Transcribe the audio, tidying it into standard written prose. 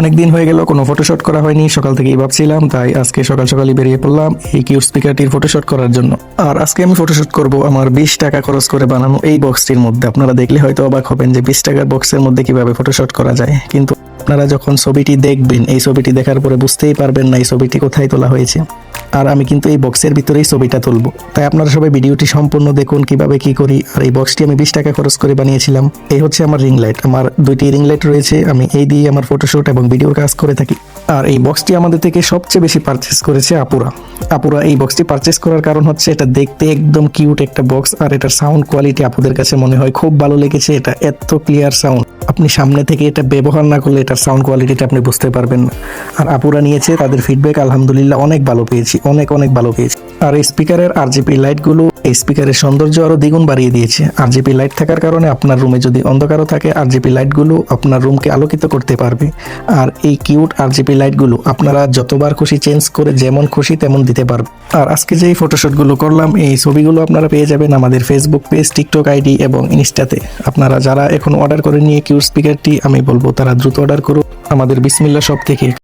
অনেক দিন হয়ে গেল কোনো ফটোশুট করা হয়নি, সকাল থেকেই ভাবছিলাম, তাই আজকে সকাল সকালই বেরিয়ে পড়লাম এই কিউট স্পিকারটির ফটোশুট করার জন্য। আর আজকে আমি ফটোশুট করব আমার 20 টাকা খরচ করে বানানো এই বক্সটির মধ্যে। আপনারা দেখলে হয়তো অবাক হবেন যে 20 টাকার বক্সের মধ্যে কিভাবে ফটোশুট করা যায়, কিন্তু আপনারা যখন ছবিটি দেখবেন, এই ছবিটি দেখার পরে বুঝতেই পারবেন না এই ছবিটি কোথায় তোলা হয়েছে। আর আমি কিন্তু এই বক্সের ভিতরেই ছবিটা তুলবো, তাই আপনারা সবাই ভিডিওটি সম্পূর্ণ দেখুন কিভাবে কি করি। আর এই বক্সটি আমি 20 টাকা খরচ করে বানিয়েছিলাম। এই হচ্ছে আমার রিং লাইট, আমার 2টি রিং লাইট রয়েছে, আমি এই দিয়ে আমার ফটোশুট এবং ভিডিওর কাজ করে থাকি। আর এই বক্সটি আমাদের থেকে সবচেয়ে বেশি পারচেস করেছে আপুরা এই বক্সটি পারচেস করার কারণ হচ্ছে এটা দেখতে একদম কিউট একটা বক্স, আর এটার সাউন্ড কোয়ালিটি আপুদের কাছে মনে হয় খুব ভালো লেগেছে। এটা এত ক্লিয়ার সাউন্ড, আপনি সামনে থেকে এটা ব্যবহার না করলে এটার সাউন্ড কোয়ালিটিটা আপনি বুঝতে পারবেন না। আর আপুরা নিয়েছে, তাদের ফিডব্যাক আলহামদুলিল্লাহ অনেক ভালো পেয়েছি, অনেক ভালো পেয়েছি। আর এই স্পিকারের আরজিবি লাইটগুলো এই স্পিকারের সৌন্দর্য আরো দ্বিগুণ বাড়িয়ে দিয়েছে। আরজিবি লাইট থাকার কারণে আপনার রুমে যদি অন্ধকারও থাকে, আরজিবি লাইটগুলো আপনার রুমকে আলোকিত করতে পারবে। আর এই কিউট আরজিবি লাইটগুলো আপনারা যতবার খুশি চেঞ্জ করে যেমন খুশি তেমন দিতে পারবে। আর আজকে যে ফটোশুটগুলো করলাম, এই ছবিগুলো আপনারা পেয়ে যাবেন আমাদের ফেসবুক পেজ, টিকটক আইডি এবং ইনস্টাতে। আপনারা যারা এখন অর্ডার করে নিয়ে কিউট স্পিকারটি, আমি বলবো তারা দ্রুত অর্ডার করুন আমাদের বিসমিল্লাহ শপ থেকে।